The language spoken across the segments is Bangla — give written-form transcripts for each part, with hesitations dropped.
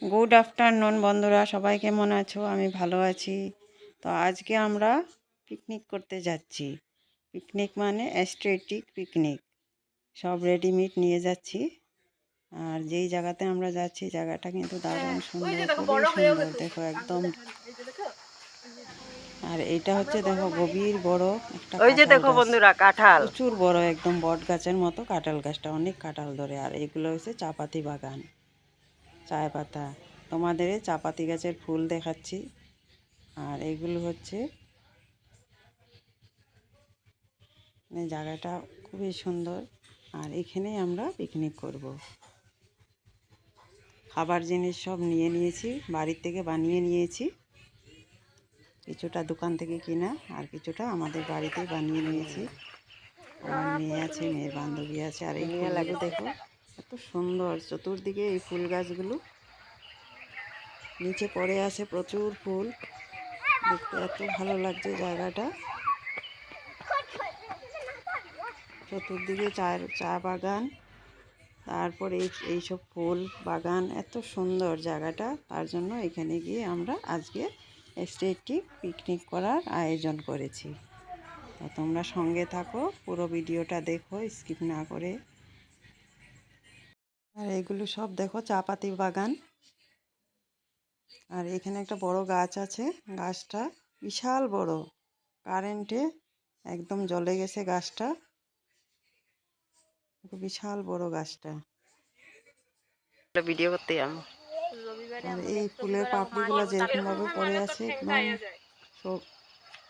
গুড আফটারনুন বন্ধুরা, সবাই কেমন আছো? আমি ভালো আছি। তো আজকে আমরা পিকনিক করতে যাচ্ছি। পিকনিক মানে এস্টেটিক পিকনিক, সব রেডিমেড নিয়ে যাচ্ছি। আর যেই জায়গাতে আমরা যাচ্ছি জায়গাটা কিন্তু দারুণ সুন্দর, খুবই সুন্দর। দেখো একদম। আর এটা হচ্ছে দেখো গভীর বড় একটা কাঁঠাল গাছ, কাঁঠাল। প্রচুর বড়, একদম বট গাছের মতো কাঁঠাল গাছটা, অনেক কাঁঠাল ধরে। আর এগুলো হচ্ছে চাপাতি বাগান, চায় পাতা। তোমাদের চাপাতি গাছের ফুল দেখাচ্ছি। আর এগুলো হচ্ছে জায়গাটা খুবই সুন্দর। আর এখানেই আমরা পিকনিক করব। খাবার জিনিস সব নিয়ে নিয়েছি, বাড়ির থেকে বানিয়ে নিয়েছি। কিছুটা দোকান থেকে কিনা, আর কিছুটা আমাদের বাড়িতেই বানিয়ে নিয়েছি। আমার মেয়ে আছে, মেয়ের বান্ধবী আছে। আর এই ফুলগুলো দেখো এত সুন্দর, চতুর্দিকে এই ফুল গাছগুলো, নিচে পড়ে আছে প্রচুর ফুল। দেখতে এত ভালো লাগছে জায়গাটা। চতুর্দিকে চা বাগান, তারপর এইসব ফুল বাগান, এত সুন্দর জায়গাটা। তার জন্য এখানে গিয়ে আমরা আজকে এস্টেটিক পিকনিক করার আয়োজন করেছি। তো তোমরা সঙ্গে থাকো, পুরো ভিডিওটা দেখো স্কিপ না করে। আর এগুলো সব দেখো চাপাতি বাগান। আর এখানে একটা বড় গাছ আছে, গাছটা বিশাল বড়, কারেন্টে একদম জ্বলে গেছে গাছটা, বিশাল বড় গাছটা। ভিডিও করতে যাবো। আর এই ফুলের পাপড়িগুলো যেরকম ভাবে পড়ে আছে, একদম সব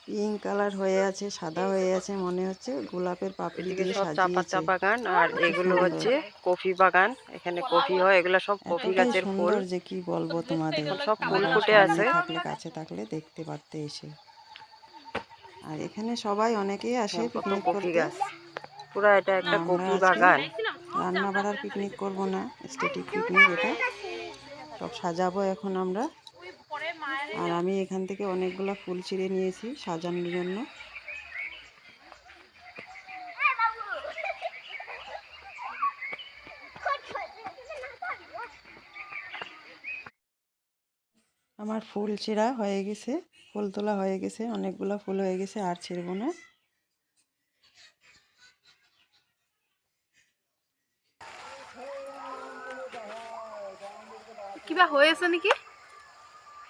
পিঙ্ক কালার হয়ে আছে, সাদা হয়ে আছে, মনে হচ্ছে গোলাপের পাপড়ি এদিকে দিয়ে সব সাজিয়েছে। চাপাতা বাগান, আর কি এগুলো সুন্দর, হচ্ছে কফি বাগান। এখানে কফি হয়, এগুলো সব কফি এতটাই গাছের ফুল। সুন্দর যে কি বলবো তোমাদের। সব ফুল তোমরা ফুটে সামনে আছে। থাকলে, কাছে থাকলে দেখতে পারতে এসে। আর এখানে সবাই অনেকেই আসে কত পিকনিক কফি করতে। গাছ, পুরা এটা আর একটা আমরা কফি আজকে বাগান। রান্না বাড়ার পিকনিক করব না, স্টেটিক পিকনিক এটা। সব সাজাবো এখন আমরা। আর আমি এখান থেকে অনেকগুলা ফুল ছিঁড়ে নিয়েছি সাজানোর জন্য। আমার ফুল ছিঁড়া হয়ে গেছে, ফুল তোলা হয়ে গেছে, অনেকগুলো ফুল হয়ে গেছে, আর ছিঁড়বো না। কিবা হয়েছে নাকি?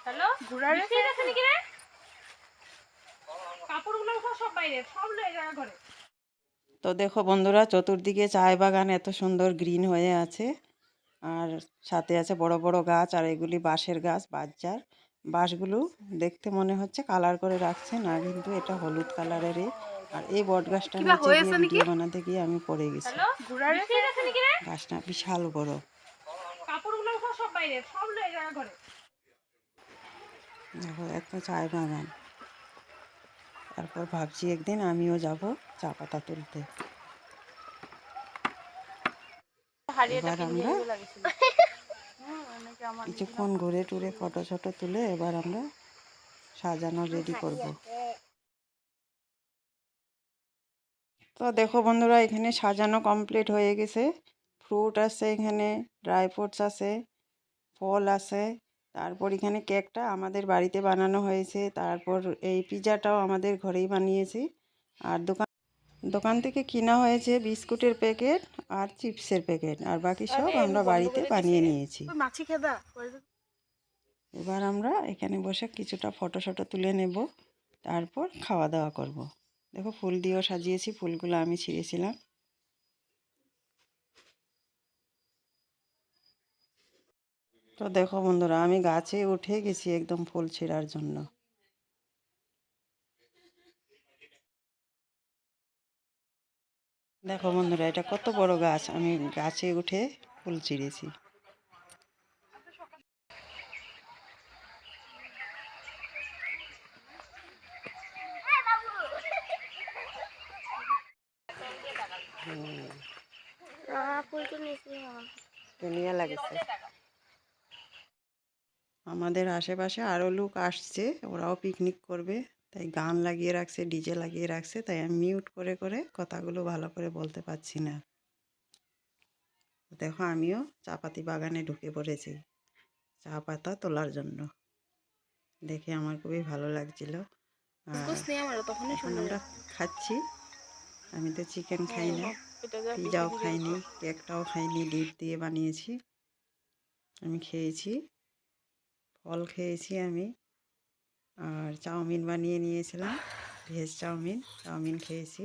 হ্যালো, ঘোড়া রেখে আছে নাকি রে? কাপড়গুলো সব বাইরে, সব লয়ে যা ঘরে। তো দেখো বন্ধুরা, চতুর্দিকে চায় বাগান এত সুন্দর গ্রিন হয়ে আছে। আর সাথে আছে বড় বড় গাছ, আর এগুলি বাঁশের গাছ, বাঁশঝাড়। বাঁশগুলো দেখতে মনে হচ্ছে কালার করে রাখছে না, কিন্তু এটা হলুদ কালারেরই। আর এই বট গাছটার কিবা নিচে গিয়ে হয়েছে নাকি? ভিডিও বানাতে গিয়ে আমি পড়ে গেছি। হ্যালো, ঘোড়া রেখে আছে নাকি রে? গাছটা বিশাল বড়। কাপড়গুলো সব বাইরে, সব লয়ে যা ঘরে। দেখো এত চায় বাগান। তারপর ভাবছি একদিন আমিও যাব চা পাতা তুলতে। এবার আমরা কিছুক্ষণ ঘুরে টুরে ফটো শটো তুলে এবার আমরা সাজানো রেডি করব। তো দেখো বন্ধুরা, এখানে সাজানো কমপ্লিট হয়ে গেছে। ফ্রুট আছে, এখানে ড্রাই ফ্রুটস আছে, ফল আছে। তারপর এখানে কেকটা আমাদের বাড়িতে বানানো হয়েছে। তারপর এই পিজাটাও আমাদের ঘরেই বানিয়েছি। আর দোকান থেকে কিনা হয়েছে বিস্কুটের প্যাকেট আর চিপসের প্যাকেট, আর বাকি সব আমরা বাড়িতে বানিয়ে নিয়েছি। মাছি খেদা। এবার আমরা এখানে বসে কিছুটা ফটো শটো তুলে নেব, তারপর খাওয়া দাওয়া করব। দেখো ফুল দিয়েও সাজিয়েছি, ফুলগুলো আমি ছিঁড়েছিলাম। তো দেখো বন্ধুরা, আমি গাছে উঠে গেছি একদম ফুল ছিঁড়ার জন্য। দেখো বন্ধুরা, এটা কত বড় গাছ, আমি গাছে উঠে ফুল ছিঁড়েছি। আমাদের আশেপাশে আরও লোক আসছে, ওরাও পিকনিক করবে, তাই গান লাগিয়ে রাখছে, ডিজে লাগিয়ে রাখছে, তাই আমি মিউট করে করে কথাগুলো ভালো করে বলতে পারছি না। দেখো আমিও চাপাতি বাগানে ঢুকে পড়েছি। চা পাতা তোলার জন্য। দেখে আমার খুবই ভালো লাগছিল। আর এখন আমরা খাচ্ছি। আমি তো চিকেন খাই না, পিজাও খাইনি, কেকটাও খাইনি, ডিপ দিয়ে বানিয়েছি। আমি খেয়েছি, ফল খেয়েছি আমি, আর চাউমিন বানিয়ে নিয়েছিলাম, ভেজ চাউমিন খেয়েছি।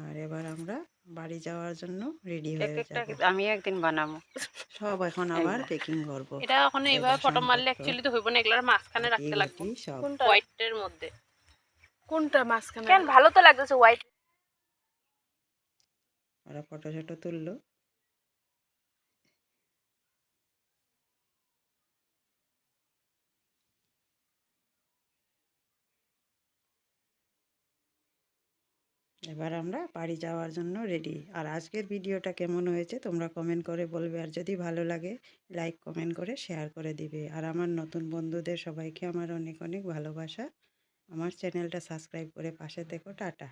আর এবার আমরা বাড়ি যাওয়ার জন্য রেডি হয়ে কেকটা যাব। আমি একদিন বানাবো। সব এখন আবার প্যাকিং করব। এটা এখন এইভাবে ফটো মারলে অ্যাকচুয়ালি তো হইব না, এগুলার মাঝখানে রাখতে লাগবে সব হোয়াইটের মধ্যে। কোনটা মাঝখানে? কেন ভালো তো লাগতেছে হোয়াইট। ওরা ফটো শটো তুললো। এবার আমরা বাড়ি যাওয়ার জন্য রেডি। আর আজকের ভিডিওটা কেমন হয়েছে তোমরা কমেন্ট করে বলবে, আর যদি ভালো লাগে লাইক কমেন্ট করে শেয়ার করে দিবে। আর আমার নতুন বন্ধুদের সবাইকে আমার অনেক অনেক ভালোবাসা। আমার চ্যানেলটা সাবস্ক্রাইব করে পাশে থেকো। টাটা।